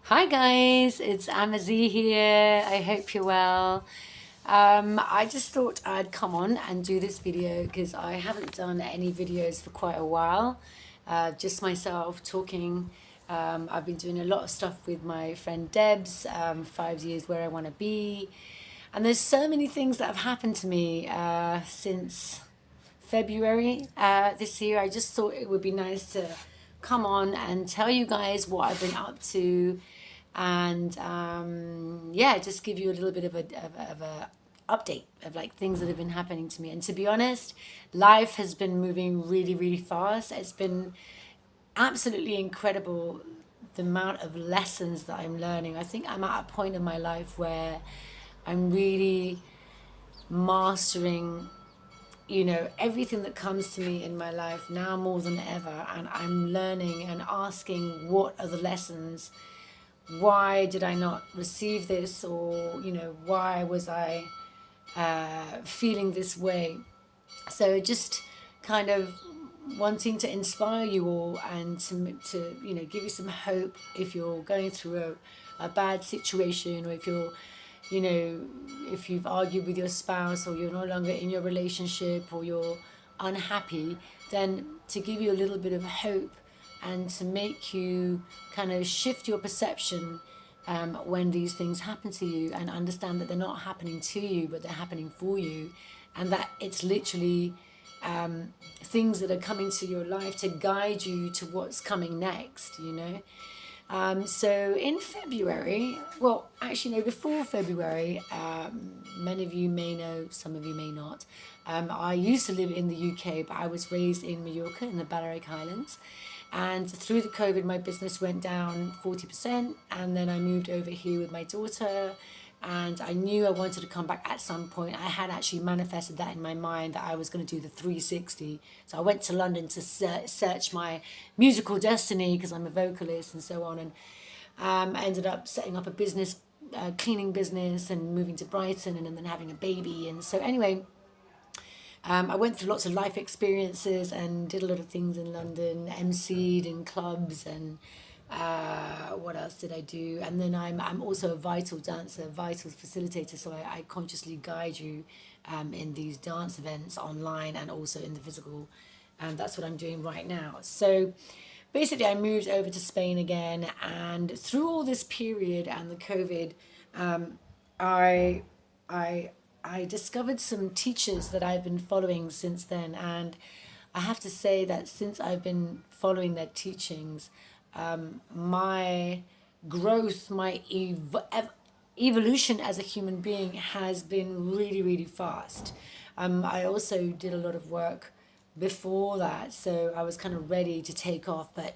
Hi guys, it's Amazee here. I hope you're well. I just thought I'd come on and do this video because I haven't done any videos for quite a while. Just myself talking. I've been doing a lot of stuff with my friend Debs, 5 years where I want to be. And there's so many things that have happened to me since February this year. I just thought it would be nice to come on and tell you guys what I've been up to, and yeah, just give you a little bit of a update of like things that have been happening to me. And to be honest, life has been moving really, really fast. It's been absolutely incredible the amount of lessons that I'm learning. I think I'm at a point in my life where I'm really mastering everything that comes to me in my life now more than ever, and I'm learning and asking what are the lessons, why did I not receive this, or why was I feeling this way. So just kind of wanting to inspire you all and to give you some hope if you're going through a bad situation, or if you're if you've argued with your spouse, or you're no longer in your relationship, or you're unhappy, then to give you a little bit of hope and to make you kind of shift your perception when these things happen to you, and understand that they're not happening to you but they're happening for you, and that it's literally things that are coming to your life to guide you to what's coming next. So in February, well, actually, no, before February, many of you may know, some of you may not. I used to live in the UK, but I was raised in Mallorca in the Balearic Islands. And through the COVID, my business went down 40%. And then I moved over here with my daughter. And I knew I wanted to come back at some point. I had actually manifested that in my mind, that I was going to do the 360. So I went to London to search my musical destiny, because I'm a vocalist and so on. And I ended up setting up a business, cleaning business, and moving to Brighton, and then having a baby. And so anyway, I went through lots of life experiences and did a lot of things in London, emceed in clubs, and what else did I do? And then I'm also a vital dancer, vital facilitator, so I consciously guide you in these dance events online and also in the physical. And that's what I'm doing right now. So basically, I moved over to Spain again, and through all this period and the COVID, I I I discovered some teachers that I've been following since then, and I have to say that since I've been following their teachings, my growth, my evolution as a human being has been really, really fast. I also did a lot of work before that, so I was kind of ready to take off. But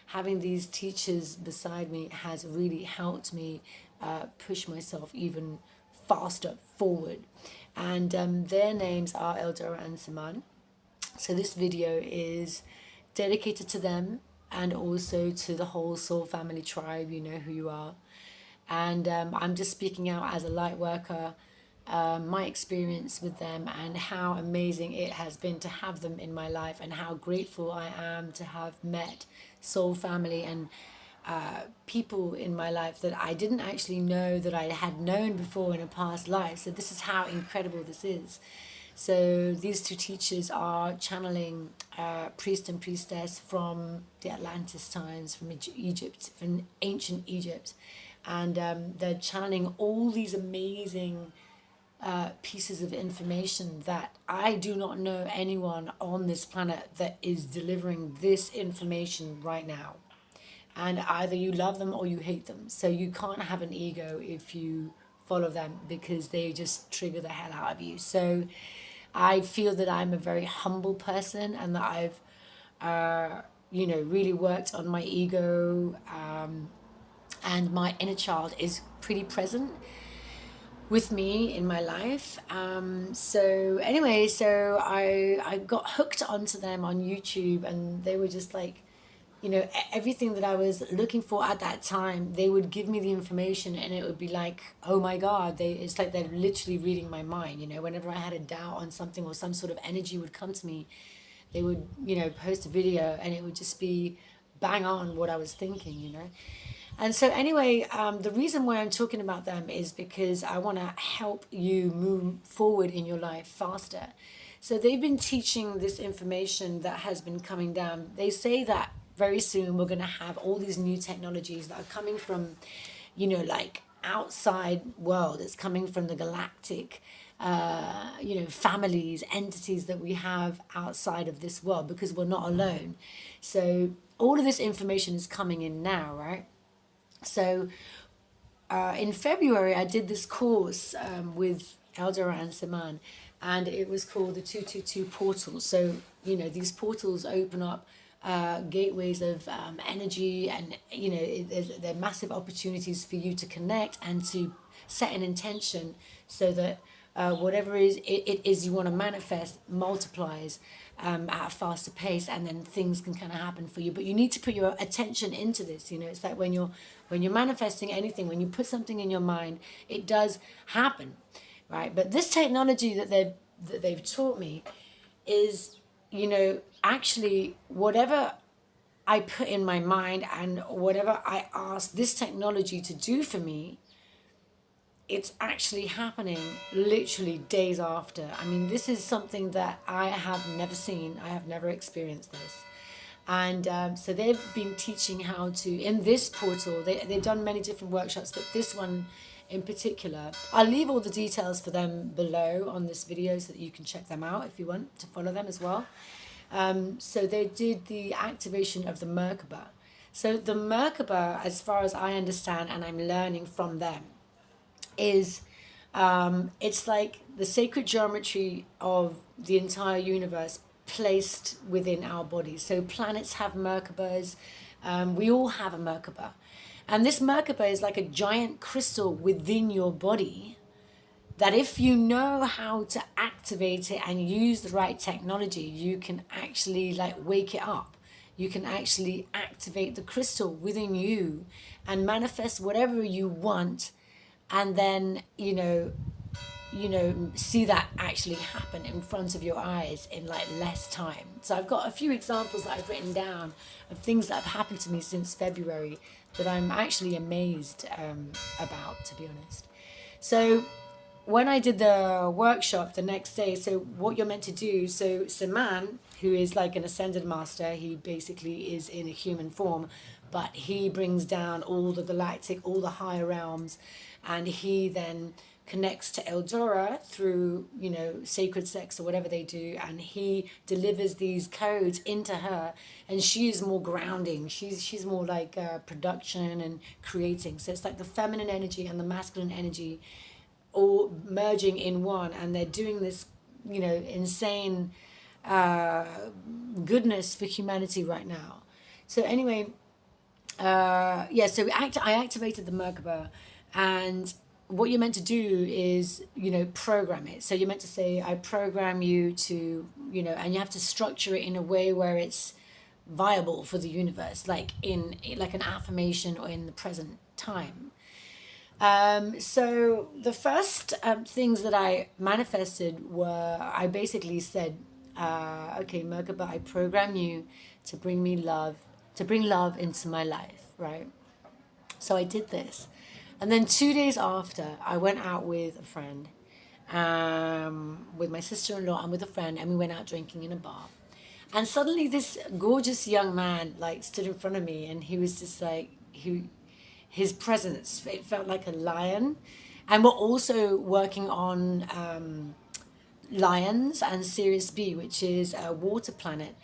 having these teachers beside me has really helped me push myself even faster forward. And their names are Eldora and Siman. So this video is dedicated to them, and also to the whole Soul Family tribe. You know who you are. And I'm just speaking out as a light worker, my experience with them, and how amazing it has been to have them in my life, and how grateful I am to have met Soul Family and people in my life that I didn't actually know that I had known before in a past life. So this is how incredible this is. So these two teachers are channeling priest and priestess from the Atlantis times, from Egypt, from ancient Egypt. And they're channeling all these amazing pieces of information that I do not know anyone on this planet that is delivering this information right now. And either you love them or you hate them. So you can't have an ego if you follow them, because they just trigger the hell out of you. So I feel that I'm a very humble person, and that I've really worked on my ego, and my inner child is pretty present with me in my life. So anyway, so I got hooked onto them on YouTube, and they were just like, everything that I was looking for at that time. They would give me the information, and it would be like, oh my God, it's like they're literally reading my mind. Whenever I had a doubt on something, or some sort of energy would come to me, they would, post a video, and it would just be bang on what I was thinking. And so, anyway, the reason why I'm talking about them is because I want to help you move forward in your life faster. So, they've been teaching this information that has been coming down. They say that very soon we're going to have all these new technologies that are coming from, like outside world. It's coming from the galactic, families, entities that we have outside of this world because we're not alone. So, all of this information is coming in now, right? So in February, I did this course with Eldora and Siman, and it was called the 222 portal. So, these portals open up gateways of energy, and, they're massive opportunities for you to connect and to set an intention so that whatever it is you want to manifest multiplies at a faster pace, and then things can kind of happen for you. But you need to put your attention into this. It's like when you're manifesting anything, when you put something in your mind, it does happen, right? But this technology that they've taught me is, actually whatever I put in my mind and whatever I ask this technology to do for me, it's actually happening literally days after. I mean, this is something that I have never seen. I have never experienced this. And so they've been teaching how to, in this portal, they've done many different workshops, but this one in particular, I'll leave all the details for them below on this video so that you can check them out if you want to follow them as well. So they did the activation of the Merkaba. So the Merkaba, as far as I understand, and I'm learning from them, is it's like the sacred geometry of the entire universe placed within our bodies. So planets have Merkabas. We all have a Merkaba. And this Merkaba is like a giant crystal within your body that if you know how to activate it and use the right technology, you can actually like wake it up. You can actually activate the crystal within you and manifest whatever you want, and then see that actually happen in front of your eyes in like less time. So I've got a few examples that I've written down of things that have happened to me since February that I'm actually amazed about, to be honest. So when I did the workshop the next day, so what you're meant to do, so Siman, who is like an ascended master, he basically is in a human form, but he brings down all the galactic, all the higher realms, and he then connects to Eldora through, sacred sex or whatever they do, and he delivers these codes into her, and she is more grounding. She's more like production and creating. So it's like the feminine energy and the masculine energy all merging in one, and they're doing this, insane goodness for humanity right now. So anyway, so I activated the Merkaba, and what you're meant to do is, program it. So you're meant to say, I program you to, and you have to structure it in a way where it's viable for the universe, like in like an affirmation or in the present time. So the first things that I manifested were, I basically said, okay, Merkaba, I program you to bring me love, to bring love into my life, right? So I did this. And then 2 days after, I went out with a friend, with my sister-in-law and with a friend, and we went out drinking in a bar. And suddenly this gorgeous young man like stood in front of me, and he was just like, his presence, it felt like a lion. And we're also working on Lions and Sirius B, which is a water planet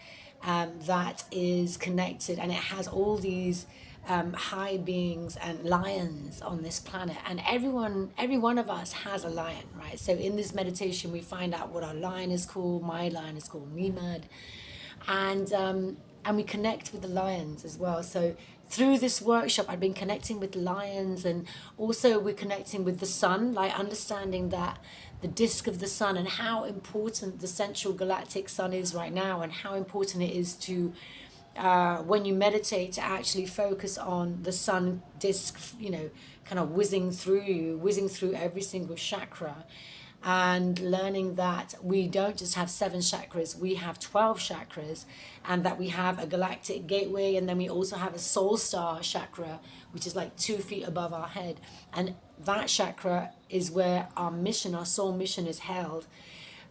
that is connected, and it has all these high beings and lions on this planet, and every one of us has a lion, right? So in this meditation we find out what our lion is called. My lion is called Nimad, and we connect with the lions as well. So through this workshop I've been connecting with lions, and also we're connecting with the sun, like understanding that the disk of the sun and how important the central galactic sun is right now, and how important it is to when you meditate to actually focus on the sun disk, kind of whizzing through you, whizzing through every single chakra, and learning that we don't just have 7 chakras, we have 12 chakras, and that we have a galactic gateway, and then we also have a soul star chakra, which is like 2 feet above our head. And that chakra is where our mission, our soul mission, is held.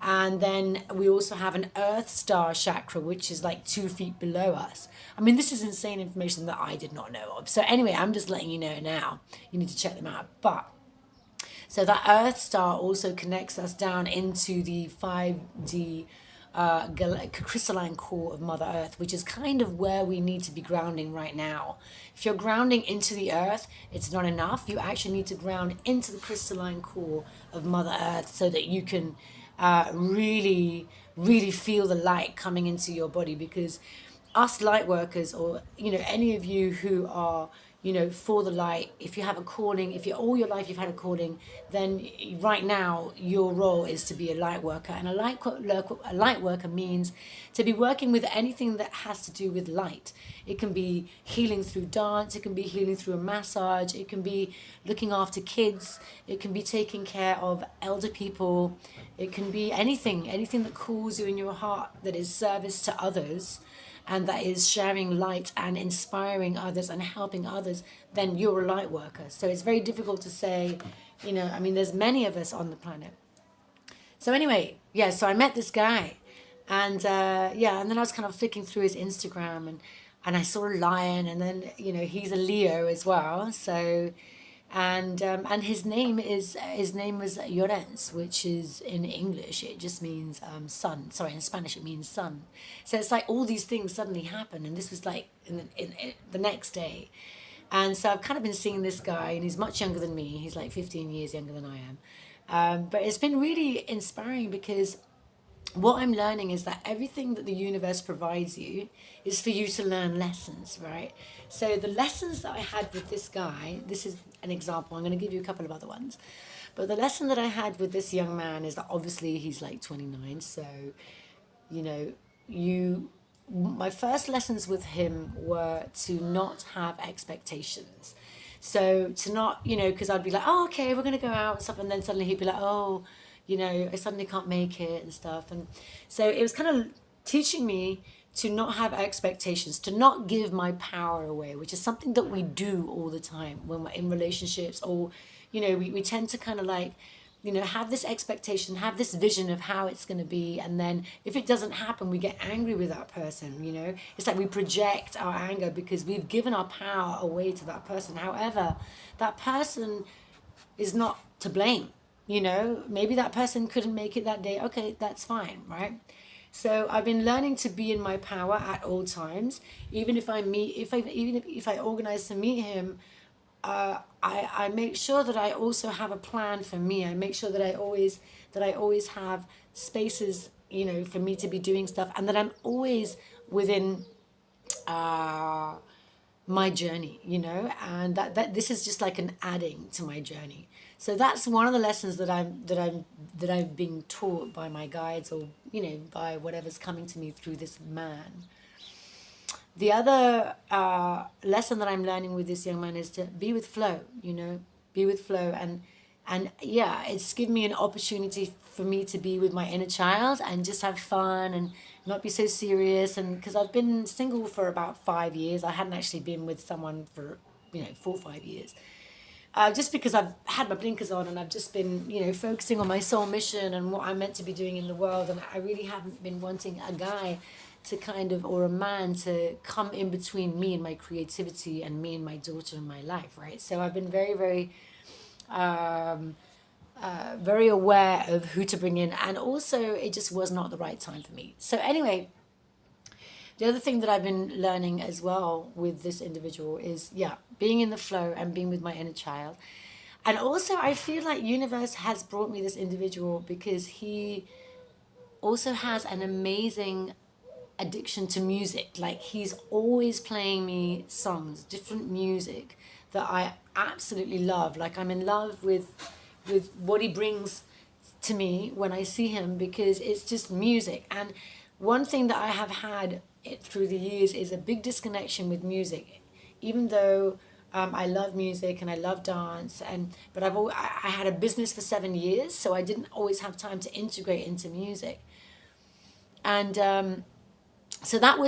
And then we also have an earth star chakra, which is like 2 feet below us. I mean, this is insane information that I did not know of. So anyway, I'm just letting you know now. You need to check them out. But so that earth star also connects us down into the 5D crystalline core of Mother Earth, which is kind of where we need to be grounding right now. If you're grounding into the earth, it's not enough. You actually need to ground into the crystalline core of Mother Earth so that you can really, really feel the light coming into your body. Because us light workers, or any of you who are for the light, if you have a calling, if you all your life you've had a calling, then right now your role is to be a light worker. And a light worker means to be working with anything that has to do with light. It can be healing through dance, it can be healing through a massage, it can be looking after kids, it can be taking care of elder people, it can be anything that calls you in your heart, that is service to others, and that is sharing light and inspiring others and helping others, then you're a light worker. So it's very difficult to say, I mean, there's many of us on the planet. So anyway, yeah, so I met this guy, and and then I was kind of flicking through his Instagram, and I saw a lion, and then he's a Leo as well. So and his name was Llorens, which is, in English it just means sun. Sorry, in Spanish it means sun. So it's like all these things suddenly happen, and this was like in the next day. And so I've kind of been seeing this guy, and he's much younger than me. He's like 15 years younger than I am. But it's been really inspiring, because what I'm learning is that everything that the universe provides you is for you to learn lessons, right? So the lessons that I had with this guy, this is an example, I'm going to give you a couple of other ones. But the lesson that I had with this young man is that obviously he's like 29. So, my first lessons with him were to not have expectations. So to not, because I'd be like, oh, okay, we're going to go out and stuff. And then suddenly he'd be like, oh, I suddenly can't make it and stuff. And so it was kind of teaching me to not have expectations, to not give my power away, which is something that we do all the time when we're in relationships, or, we tend to kind of like, have this expectation, have this vision of how it's going to be. And then if it doesn't happen, we get angry with that person, It's like we project our anger because we've given our power away to that person. However, that person is not to blame. Maybe that person couldn't make it that day. Okay, that's fine, right? So I've been learning to be in my power at all times. Even if I organize to meet him, I make sure that I also have a plan for me. I make sure that I always have spaces, for me to be doing stuff, and that I'm always within my journey, and that this is just like an adding to my journey. So that's one of the lessons that I'm being taught by my guides, or by whatever's coming to me through this man. The other lesson that I'm learning with this young man is to be with flow, be with flow, and yeah, it's given me an opportunity for me to be with my inner child and just have fun and not be so serious. And because I've been single for about 5 years, I hadn't actually been with someone for 4 or 5 years. Just because I've had my blinkers on and I've just been, focusing on my soul mission and what I'm meant to be doing in the world. And I really haven't been wanting a guy to or a man to come in between me and my creativity and me and my daughter and my life, right? So I've been very, very, very aware of who to bring in. And also it just was not the right time for me. So anyway, the other thing that I've been learning as well with this individual is, being in the flow and being with my inner child. And also I feel like universe has brought me this individual because he also has an amazing addiction to music. Like, he's always playing me songs, different music that I absolutely love. Like, I'm in love with what he brings to me when I see him, because it's just music. And one thing that I have had through the years is a big disconnection with music. Even though I love music and I love dance, but I had a business for 7 years, so I didn't always have time to integrate into music. And so that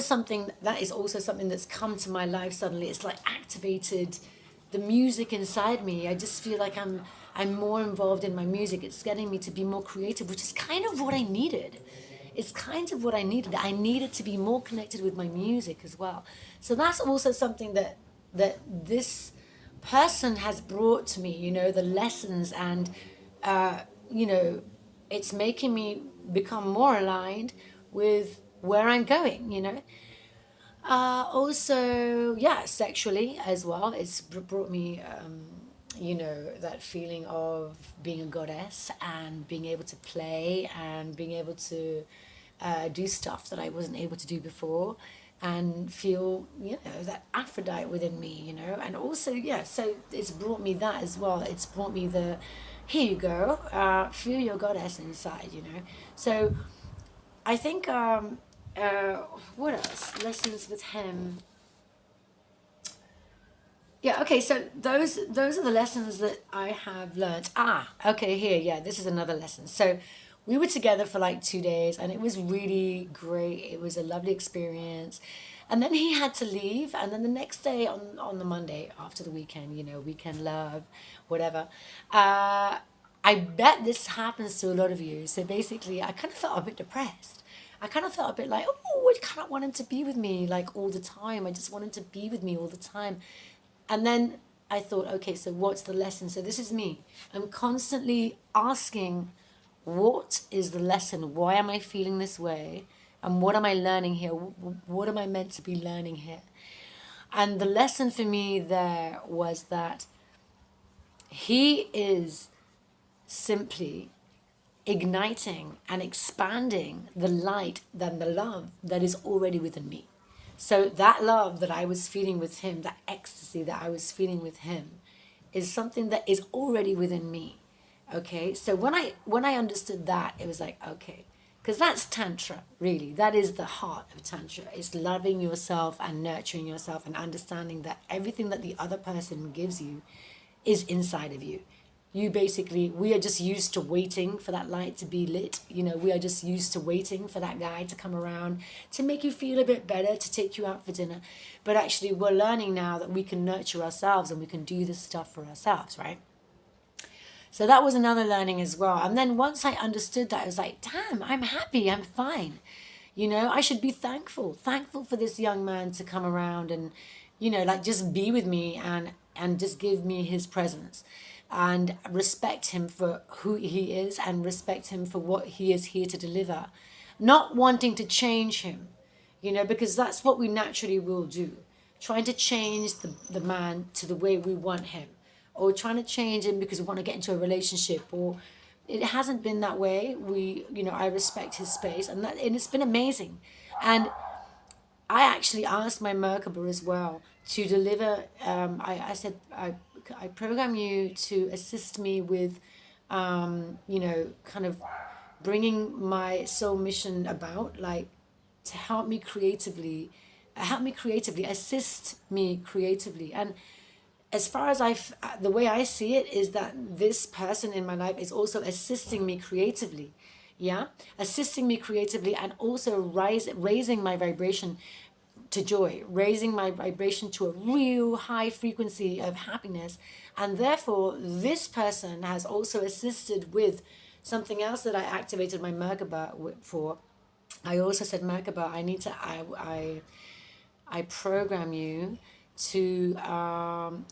is also something that's come to my life suddenly. It's like activated the music inside me. I just feel like I'm more involved in my music. It's getting me to be more creative, which is kind of what I needed. It's kind of what I needed. I needed to be more connected with my music as well. So that's also something that this person has brought to me, the lessons, and you know, it's making me become more aligned with where I'm going. Also, yeah, sexually as well. It's brought me, that feeling of being a goddess and being able to play and being able to do stuff that I wasn't able to do before and feel, that Aphrodite within me. And also, yeah, so it's brought me that as well. It's brought me here you go, feel your goddess inside. So I think, what else? Lessons with him. Yeah, okay, so those are the lessons that I have learned. Okay, here, yeah, this is another lesson. So we were together for like 2 days and it was really great. It was a lovely experience. And then he had to leave, and then the next day on the Monday after the weekend, weekend love, whatever. I bet this happens to a lot of you. So basically, I kind of felt a bit depressed. I kind of felt a bit like, oh, I kind of want him to be with me like all the time. I just want him to be with me all the time. And then I thought, okay, so what's the lesson? So this is me. I'm constantly asking, what is the lesson? Why am I feeling this way? And what am I learning here? What am I meant to be learning here? And the lesson for me there was that he is simply igniting and expanding the light than the love that is already within me. So that love that I was feeling with him, that ecstasy that I was feeling with him, is something that is already within me. Okay, so when I understood that, it was like, okay, because that's tantra, really. That is the heart of tantra. It's loving yourself and nurturing yourself and understanding that everything that the other person gives you is inside of you. We are just used to waiting for that light to be lit. We are just used to waiting for that guy to come around to make you feel a bit better, to take you out for dinner. But actually, we're learning now that we can nurture ourselves and we can do this stuff for ourselves, right? So that was another learning as well. And then once I understood that, I was like, damn, I'm happy, I'm fine. I should be thankful for this young man to come around and, like just be with me and just give me his presence and respect him for who he is and respect him for what he is here to deliver. Not wanting to change him, because that's what we naturally will do. Trying to change the man to the way we want him, or trying to change him because we want to get into a relationship, or it hasn't been that way. I respect his space, and it's been amazing. And I actually asked my Merkaba as well to deliver. I said, I program you to assist me with, kind of bringing my soul mission about, like to help me creatively, assist me creatively. And as far as the way I see it is that this person in my life is also assisting me creatively. Yeah, assisting me creatively and also raising my vibration to joy, raising my vibration to a real high frequency of happiness. And therefore, this person has also assisted with something else that I activated my Merkaba for. I also said, Merkaba, I program you to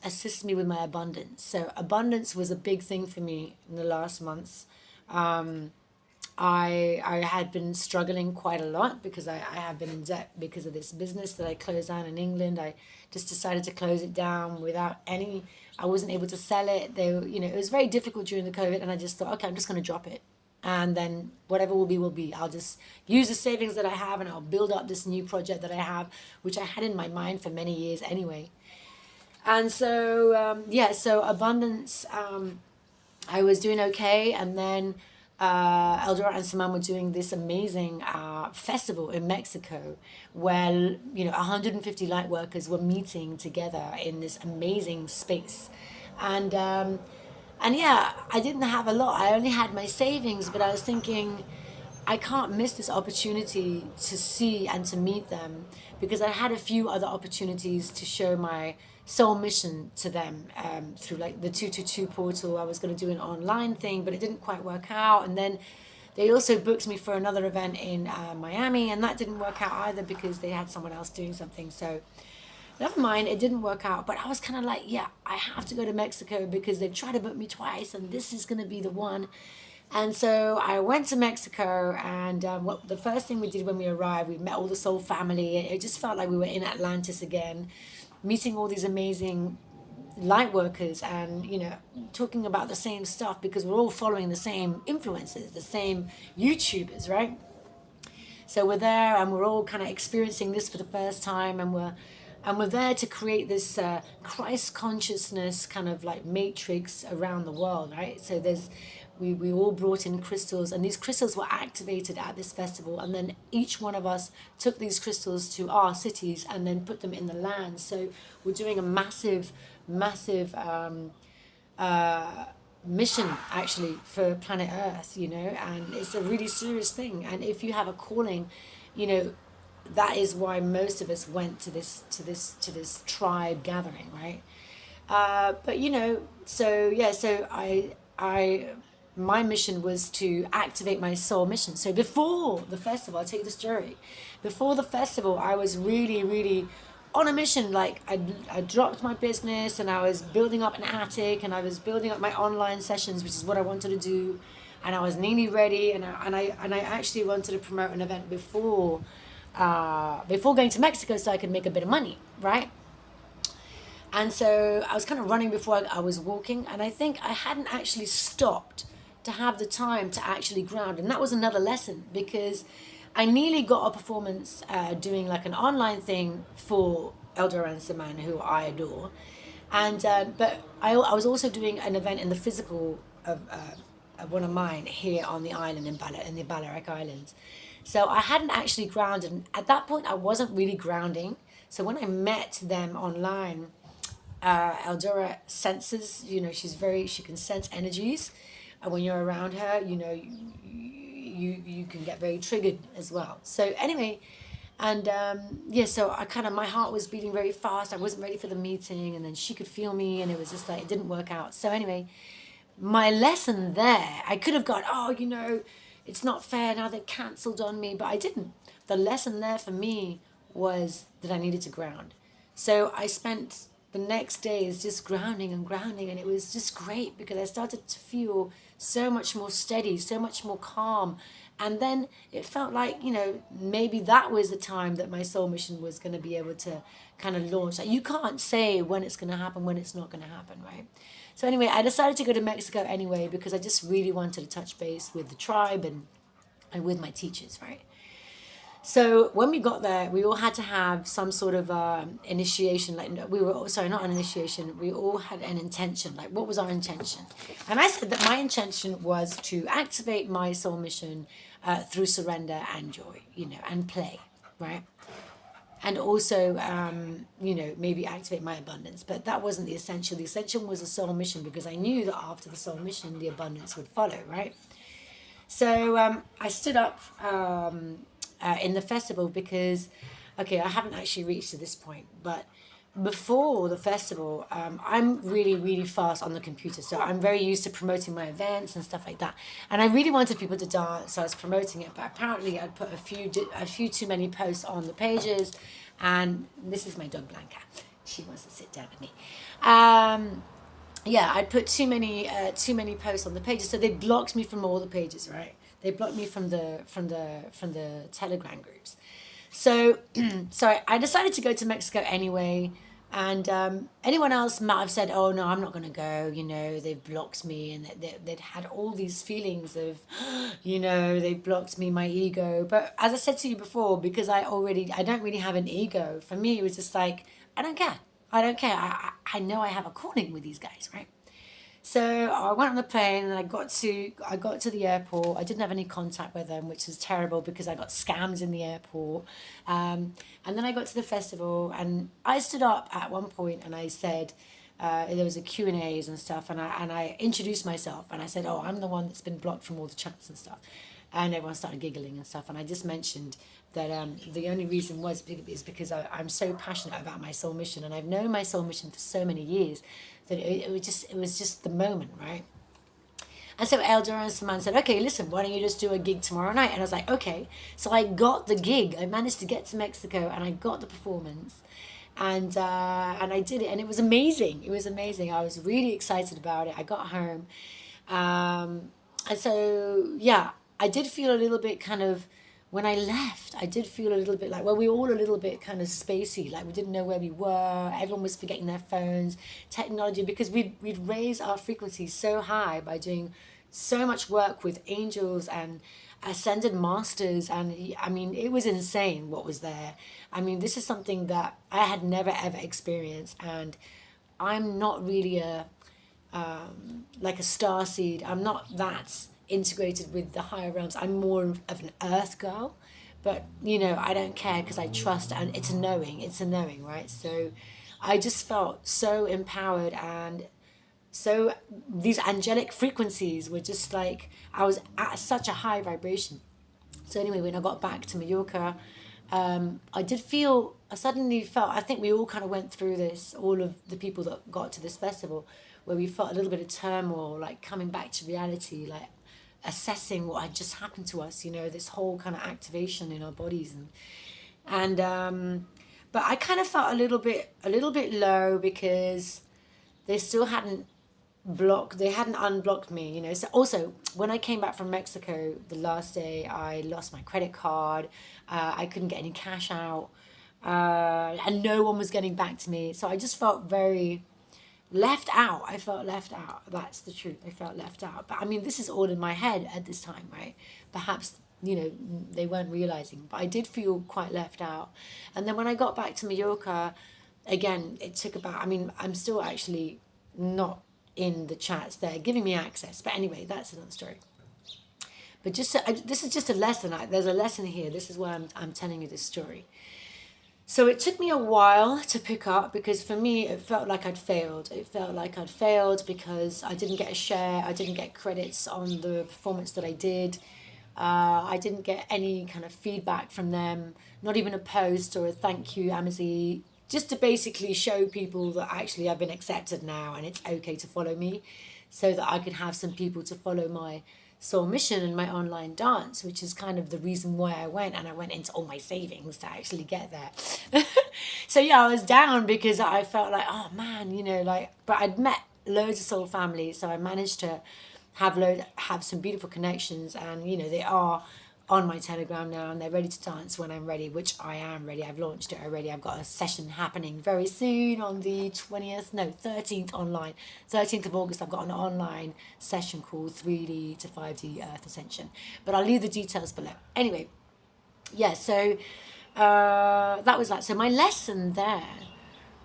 assist me with my abundance. So abundance was a big thing for me in the last months. I had been struggling quite a lot because I have been in debt because of this business that I closed down in England. I just decided to close it down I wasn't able to sell it. It was very difficult during the COVID, and I just thought, okay, I'm just going to drop it. And then whatever will be, will be. I'll just use the savings that I have and I'll build up this new project that I have, which I had in my mind for many years anyway. And so, so abundance, I was doing okay. And then Eldora and Siman were doing this amazing festival in Mexico where, 150 light workers were meeting together in this amazing space. And yeah, I didn't have a lot. I only had my savings, but I was thinking, I can't miss this opportunity to see and to meet them, because I had a few other opportunities to show my soul mission to them through like the 222 portal. I was going to do an online thing, but it didn't quite work out. And then they also booked me for another event in Miami, and that didn't work out either because they had someone else doing something. So never mind, it didn't work out. But I was kind of like, yeah, I have to go to Mexico because they've tried to book me twice, and this is going to be the one. And so I went to Mexico, and what the first thing we did when we arrived, we met all the Soul family. It just felt like we were in Atlantis again, meeting all these amazing light workers, and talking about the same stuff because we're all following the same influencers, the same YouTubers, right? So we're there, and we're all kind of experiencing this for the first time, and we're there to create this Christ consciousness kind of like matrix around the world, right? So we all brought in crystals, and these crystals were activated at this festival, and then each one of us took these crystals to our cities and then put them in the land. So we're doing a massive mission actually for planet Earth, and it's a really serious thing. And if you have a calling, that is why most of us went to this tribe gathering, right? But so I my mission was to activate my soul mission. So before the festival, I'll tell you the story. Before the festival, I was really, really on a mission. Like I dropped my business, and I was building up an attic, and I was building up my online sessions, which is what I wanted to do. And I was nearly ready, and I actually wanted to promote an event before going to Mexico so I could make a bit of money, right? And so I was kind of running before I was walking, and I think I hadn't actually stopped to have the time to actually ground. And that was another lesson, because I nearly got a performance doing like an online thing for Eldora and Siman, who I adore. And but I was also doing an event in the physical of one of mine here on the island in the Balearic Islands. So I hadn't actually grounded. And at that point, I wasn't really grounding. So when I met them online, Eldora senses, she can sense energies. And when you're around her, you can get very triggered as well. So anyway, and so my heart was beating very fast. I wasn't ready for the meeting, and then she could feel me, and it was just like, it didn't work out. So anyway, my lesson there, I could have gone, it's not fair, now they've cancelled on me, but I didn't. The lesson there for me was that I needed to ground. So I spent the next days just grounding, and it was just great because I started to feel so much more steady, so much more calm. And then it felt like, maybe that was the time that my soul mission was going to be able to kind of launch. Like, you can't say when it's going to happen, when it's not going to happen, right? So anyway, I decided to go to Mexico anyway because I just really wanted to touch base with the tribe and with my teachers, right? So when we got there, we all had to have some sort of initiation. Like not an initiation. We all had an intention. Like, what was our intention? And I said that my intention was to activate my soul mission through surrender and joy, and play, right? And also, maybe activate my abundance. But that wasn't the essential. The essential was the soul mission, because I knew that after the soul mission, the abundance would follow, right? So I stood up in the festival because, I haven't actually reached to this point, but before the festival, I'm really, really fast on the computer. So I'm very used to promoting my events and stuff like that. And I really wanted people to dance, so I was promoting it. But apparently I'd put a few too many posts on the pages. And this is my dog, Blanca. She wants to sit down with me. I'd put too many posts on the pages. So they blocked me from all the pages, right? They blocked me from the Telegram groups. So I decided to go to Mexico anyway. And anyone else might have said, oh, no, I'm not going to go. They've blocked me. And they'd had all these feelings of, they've blocked me, my ego. But as I said to you before, because I don't really have an ego. For me, it was just like, I don't care. I know I have a calling with these guys, right? So I went on the plane and I got to the airport. I didn't have any contact with them, which was terrible because I got scammed in the airport. And then I got to the festival and I stood up at one point and I said, there was a Q&As and stuff, and I introduced myself and I said, oh, I'm the one that's been blocked from all the chats and stuff. And everyone started giggling and stuff. And I just mentioned that the only reason is because I'm so passionate about my soul mission, and I've known my soul mission for so many years that it was just the moment, right? And so Eldora and Siman said, okay, listen, why don't you just do a gig tomorrow night? And I was like, okay. So I got the gig. I managed to get to Mexico and I got the performance. And I did it, and it was amazing. It was amazing. I was really excited about it. I got home. And so, yeah, I did feel a little bit kind of, when I left, I did feel a little bit like, well, we were all a little bit kind of spacey, like we didn't know where we were. Everyone was forgetting their phones, technology, because we'd raised our frequency so high by doing so much work with angels and ascended masters. And I mean, it was insane what was there. I mean, this is something that I had never ever experienced. And I'm not really like a star seed. I'm not that integrated with the higher realms. I'm more of an earth girl, but I don't care because I trust, and it's a knowing. It's a knowing, right? So I just felt so empowered, and so these angelic frequencies were just like, I was at such a high vibration. So anyway, when I got back to Mallorca, I suddenly felt, I think we all kind of went through this, all of the people that got to this festival, where we felt a little bit of turmoil, like coming back to reality, like assessing what had just happened to us, this whole kind of activation in our bodies. And but I kind of felt a little bit low because they still they hadn't unblocked me. So also, when I came back from Mexico the last day, I lost my credit card. I couldn't get any cash out, and no one was getting back to me. So I just felt very left out. I felt left out. That's the truth. I felt left out. But I mean, this is all in my head at this time, right? Perhaps, they weren't realizing, but I did feel quite left out. And then when I got back to Mallorca, again, it took about, I mean, I'm still actually not in the chats. They're giving me access. But anyway, that's another story. But this is just a lesson. There's a lesson here. This is why I'm telling you this story. So it took me a while to pick up, because for me, it felt like I'd failed. It felt like I'd failed because I didn't get a share. I didn't get credits on the performance that I did. I didn't get any kind of feedback from them, not even a post or a thank you, Amazee, just to basically show people that actually I've been accepted now and it's okay to follow me, so that I could have some people to follow my soul mission and my online dance, which is kind of the reason why I went, and I went into all my savings to actually get there. So yeah, I was down because I felt like, oh man, but I'd met loads of soul families, so I managed to have some beautiful connections, and they are on my Telegram now, and they're ready to dance when I'm ready, which I am ready. I've launched it already. I've got a session happening very soon on the 13th online. 13th of August, I've got an online session called 3D to 5D Earth Ascension. But I'll leave the details below. Anyway, yeah, so that was that. So my lesson there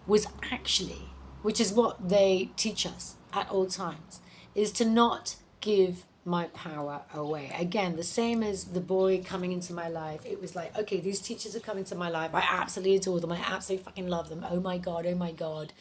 was actually, which is what they teach us at all times, is to not give my power away. Again, the same as the boy coming into my life. It was like, okay, these teachers are coming to my life. I absolutely adore them. I absolutely fucking love them. Oh my God, oh my God.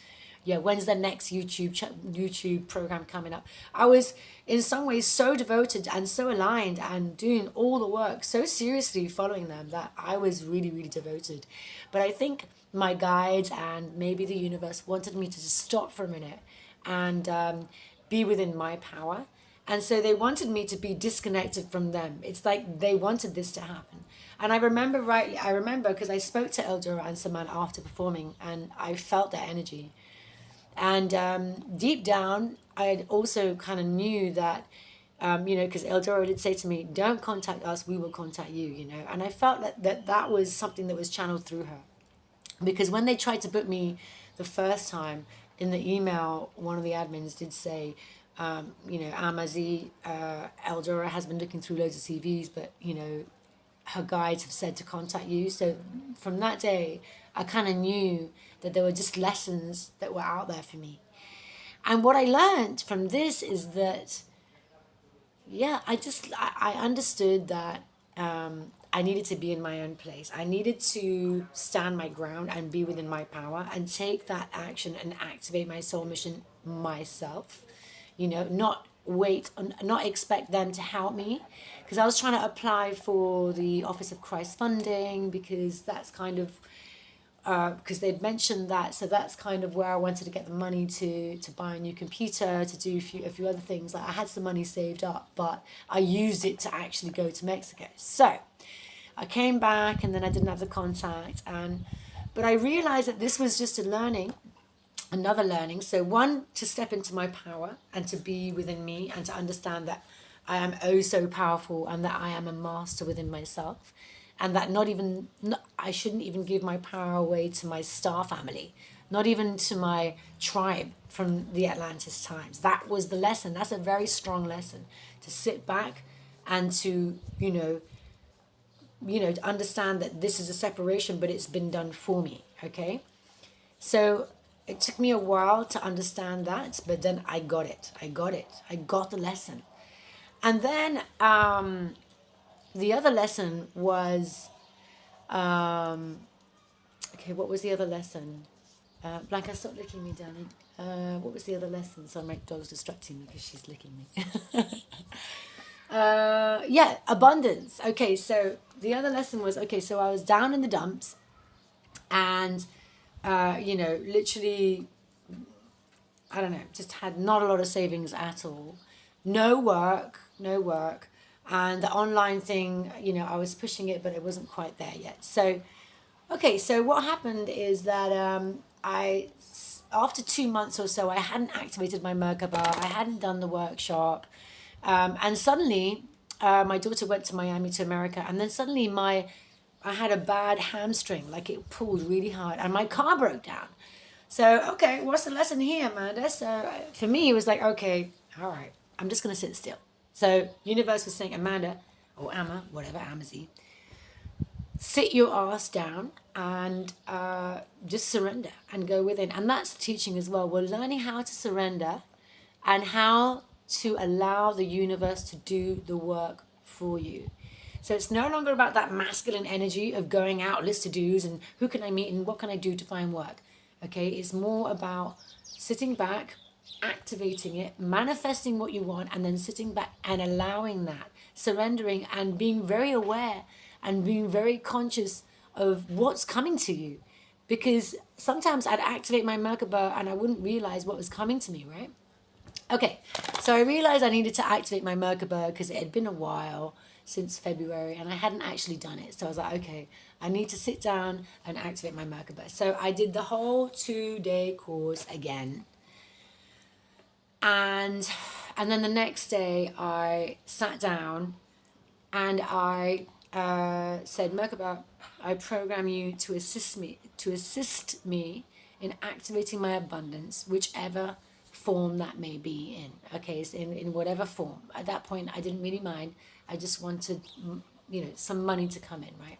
Yeah, when's the next YouTube program coming up? I was in some ways so devoted and so aligned and doing all the work so seriously, following them, that I was really, really devoted. But I think my guides and maybe the universe wanted me to just stop for a minute and be within my power. And so they wanted me to be disconnected from them. It's like they wanted this to happen. And I remember because I spoke to Eldora and Siman after performing, and I felt their energy. And deep down, I also kind of knew that, because Eldora did say to me, don't contact us, we will contact you, And I felt that was something that was channeled through her. Because when they tried to book me the first time, in the email, one of the admins did say, Amazee, Eldora has been looking through loads of CVs, but, her guides have said to contact you. So from that day, I kind of knew that there were just lessons that were out there for me. And what I learned from this is that, yeah, I understood that I needed to be in my own place. I needed to stand my ground and be within my power and take that action and activate my soul mission myself. Not wait, not expect them to help me. Because I was trying to apply for the Office of Christ funding, because that's kind of because they'd mentioned that, so that's kind of where I wanted to get the money to buy a new computer, to do a few other things. Like, I had some money saved up, but I used it to actually go to Mexico. So I came back, and then I didn't have the contact, but I realized that this was just another learning. So one, to step into my power and to be within me, and to understand that I am oh so powerful, and that I am a master within myself. And that I shouldn't even give my power away to my star family, not even to my tribe from the Atlantis times. That was the lesson. That's a very strong lesson, to sit back and to, to understand that this is a separation, but it's been done for me. Okay. So it took me a while to understand that, but then I got it. I got the lesson. And then, the other lesson was, okay, what was the other lesson? Blanca, stop licking me, darling. What was the other lesson? So my dog's distracting me because she's licking me. Yeah, abundance. Okay, so the other lesson was, okay, so I was down in the dumps, and, literally, I don't know, just had not a lot of savings at all. No work. And the online thing, I was pushing it, but it wasn't quite there yet. So, okay, so what happened is that after 2 months or so, I hadn't activated my Merkaba, I hadn't done the workshop, and suddenly my daughter went to Miami, to America, and then suddenly I had a bad hamstring, like it pulled really hard, and my car broke down. So, okay, what's the lesson here, Amanda? So for me, it was like, okay, all right, I'm just going to sit still. So universe was saying, Amanda, or Amma, whatever, Amazee, sit your ass down and just surrender and go within. And that's the teaching as well. We're learning how to surrender and how to allow the universe to do the work for you. So it's no longer about that masculine energy of going out, list of do's, and who can I meet and what can I do to find work. Okay, it's more about sitting back, activating it, manifesting what you want, and then sitting back and allowing that, surrendering, and being very aware and being very conscious of what's coming to you. Because sometimes I'd activate my Merkaba and I wouldn't realize what was coming to me, right? Okay, so I realized I needed to activate my Merkaba because it had been a while since February and I hadn't actually done it. So I was like, okay, I need to sit down and activate my Merkaba. So I did the whole 2-day course again. And then the next day I sat down and I said, Merkaba, I program you to assist me in activating my abundance, whichever form that may be in. Okay, so in whatever form. At that point, I didn't really mind. I just wanted, some money to come in, right?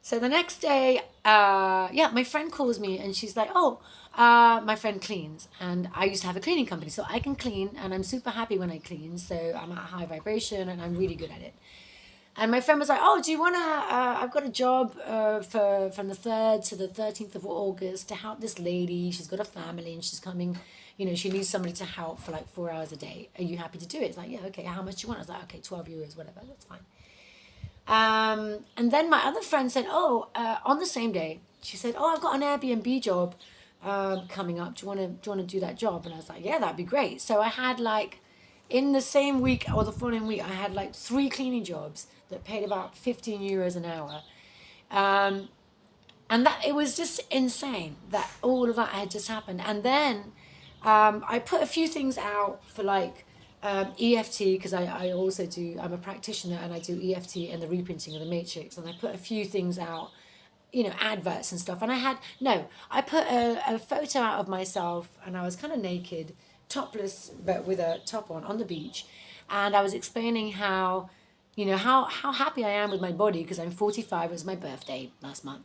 So the next day, my friend calls me and she's like, my friend cleans. And I used to have a cleaning company, so I can clean and I'm super happy when I clean. So I'm at high vibration and I'm really good at it. And my friend was like, do you want to, I've got a job from the 3rd to the 13th of August to help this lady. She's got a family and she's coming, she needs somebody to help for like 4 hours a day. Are you happy to do it? It's like, yeah, okay, how much do you want? I was like, okay, 12 euros, whatever, that's fine. And then my other friend said, on the same day, she said, I've got an Airbnb job coming up. Do you want to do that job? And I was like, yeah, that'd be great. So I had in the same week or the following week, I had 3 cleaning jobs that paid about 15 euros an hour. And that it was just insane that all of that had just happened. And then I put a few things out for EFT, because I also do, I'm a practitioner and I do EFT and the reprinting of the matrix. And I put a few things out, adverts and stuff. And I put a photo out of myself and I was kind of naked, topless, but with a top on the beach. And I was explaining how happy I am with my body because I'm 45. It was my birthday last month.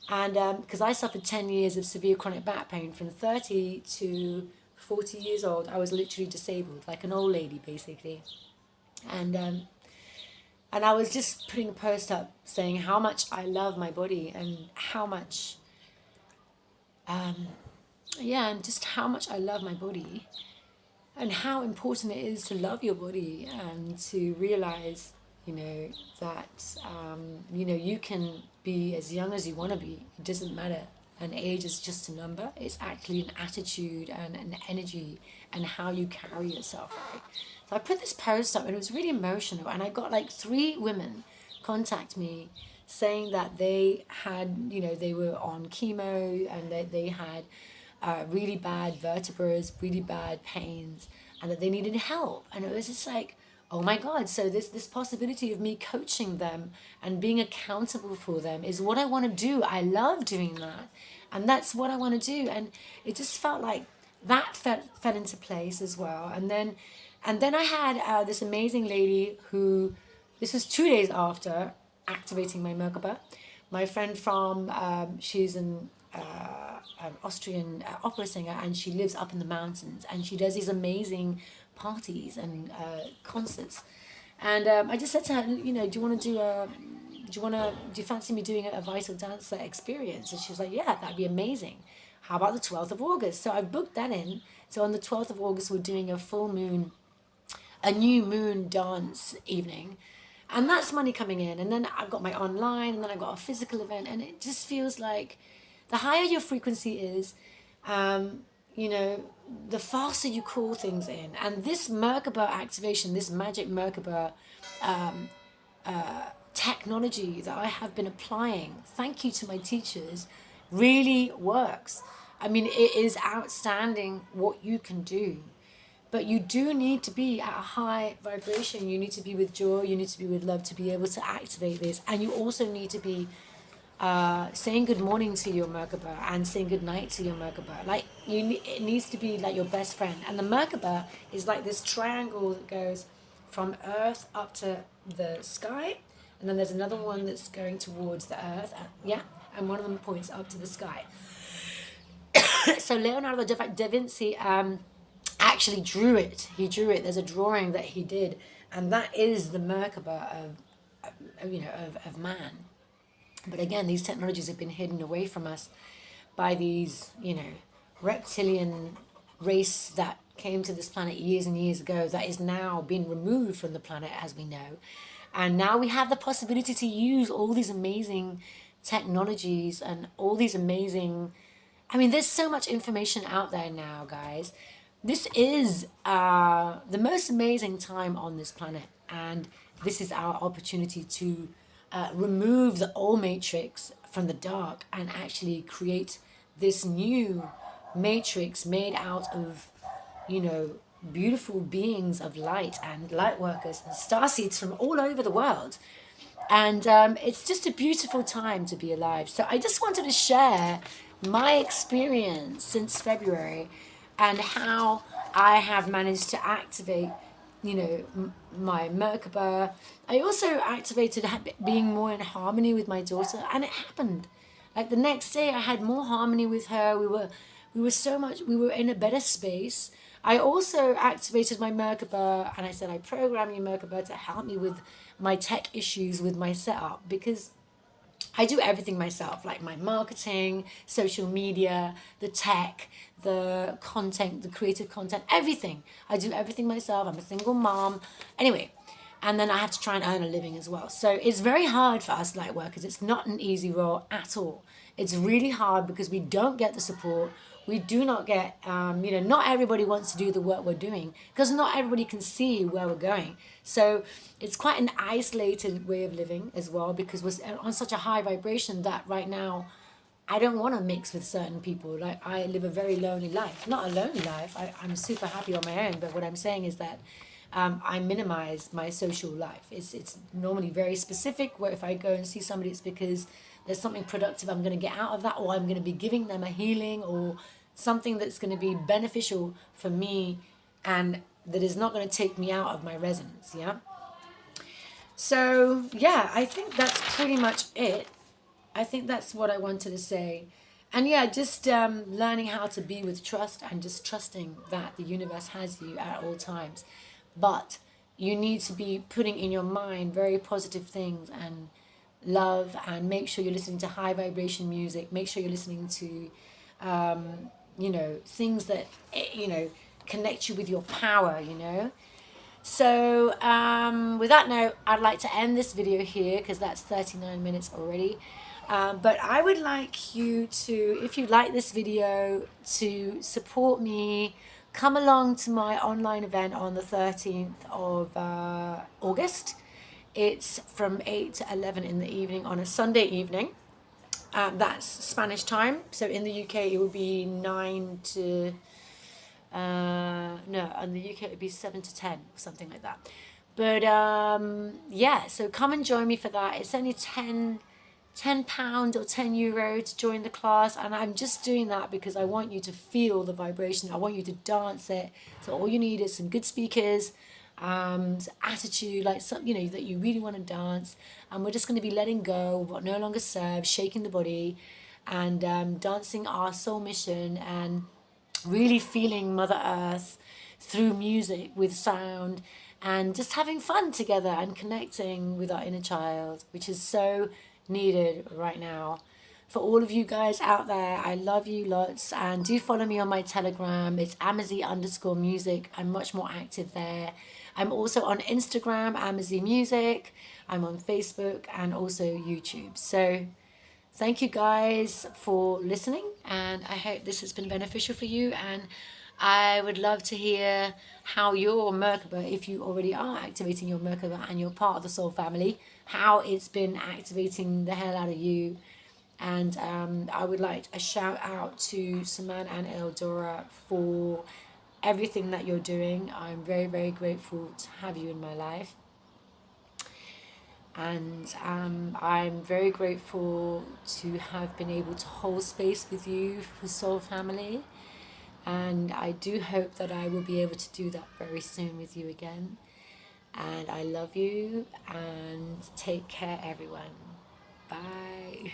And because I suffered 10 years of severe chronic back pain from 30 to 40 years old, I was literally disabled, like an old lady, basically. And and I was just putting a post up saying how much I love my body and how much, yeah, and just how much I love my body and how important it is to love your body and to realize, that, you can be as young as you want to be. It doesn't matter. And age is just a number. It's actually an attitude and an energy and how you carry yourself, right? So I put this post up and it was really emotional. And I got like 3 women contact me saying that they had, they were on chemo and that they had really bad vertebrae, really bad pains, and that they needed help. And it was just like, oh my God, so this possibility of me coaching them and being accountable for them is what I want to do. I love doing that. And that's what I want to do. And it just felt like that fell into place as well. And then I had this amazing lady who, this was 2 days after activating my Merkaba. My friend from, she's an Austrian opera singer, and she lives up in the mountains, and she does these amazing parties and concerts. And I just said to her, do you fancy me doing a vital dancer experience? And she was like, yeah, that'd be amazing. How about the 12th of August? So I booked that in. So on the 12th of August, we're doing a new moon dance evening. And that's money coming in. And then I've got my online, and then I've got a physical event. And it just feels like the higher your frequency is, the faster you call things in. And this Merkaba activation, this magic Merkaba technology that I have been applying, thank you to my teachers, really works. I mean, it is outstanding what you can do. But you do need to be at a high vibration. You need to be with joy. You need to be with love to be able to activate this. And you also need to be saying good morning to your Merkaba and saying good night to your Merkaba. Like it needs to be like your best friend. And the Merkaba is like this triangle that goes from Earth up to the sky, and then there's another one that's going towards the Earth. And one of them points up to the sky. So Leonardo da Vinci actually drew it. He drew it. There's a drawing that he did, and that is the Merkaba of man. But again, these technologies have been hidden away from us by these, reptilian race that came to this planet years and years ago that is now being removed from the planet, as we know. And now we have the possibility to use all these amazing technologies and all these amazing... I mean, there's so much information out there now, guys. This is the most amazing time on this planet. And this is our opportunity to remove the old matrix from the dark and actually create this new matrix made out of, beautiful beings of light and light workers and starseeds from all over the world. And it's just a beautiful time to be alive. So I just wanted to share my experience since February and how I have managed to activate, my Merkaba. I also activated being more in harmony with my daughter, and it happened. Like the next day, I had more harmony with her. We were in a better space. I also activated my Merkaba, and I said, I program your Merkaba to help me with my tech issues with my setup, because I do everything myself, like my marketing, social media, the tech, the content, the creative content, everything. I do everything myself. I'm a single mom. Anyway, and then I have to try and earn a living as well. So it's very hard for us light workers. It's not an easy role at all. It's really hard because we don't get the support. We do not get, not everybody wants to do the work we're doing because not everybody can see where we're going. So it's quite an isolated way of living as well, because we're on such a high vibration that right now I don't want to mix with certain people. Like I live a very lonely life. Not a lonely life. I'm super happy on my own. But what I'm saying is that I minimize my social life. It's normally very specific, where if I go and see somebody, it's because there's something productive I'm going to get out of that, or I'm going to be giving them a healing or something that's going to be beneficial for me and that is not going to take me out of my resonance, yeah? So, yeah, I think that's pretty much it. I think that's what I wanted to say. And yeah, just learning how to be with trust and just trusting that the universe has you at all times. But you need to be putting in your mind very positive things and love, and make sure you're listening to high vibration music. Make sure you're listening to, things that, connect you with your power, So, with that note, I'd like to end this video here because that's 39 minutes already. But I would like you to, if you like this video, to support me. Come along to my online event on the 13th of August. It's from 8 to 11 in the evening on a Sunday evening. That's Spanish time. So in the UK, it would be 9 to no, in the UK it would be 7 to 10, something like that. But yeah, so come and join me for that. It's only £10 or €10 to join the class, and I'm just doing that because I want you to feel the vibration. I want you to dance it. So all you need is some good speakers, attitude, like some, that you really want to dance, and we're just going to be letting go of what no longer serves, shaking the body, and dancing our soul mission, and really feeling Mother Earth through music with sound, and just having fun together and connecting with our inner child, which is so needed right now. For all of you guys out there, I love you lots, and do follow me on my Telegram. It's Amazee_music. I'm much more active there. I'm also on Instagram, Amazee Music. I'm on Facebook and also YouTube. So thank you guys for listening, and I hope this has been beneficial for you. And I would love to hear how your Merkaba, if you already are activating your Merkaba and you're part of the soul family, how it's been activating the hell out of you. And I would like a shout out to Siman and Eldora for everything that you're doing. I'm very, very grateful to have you in my life. And I'm very grateful to have been able to hold space with you for Soul Family. And I do hope that I will be able to do that very soon with you again. And I love you, and take care, everyone. Bye.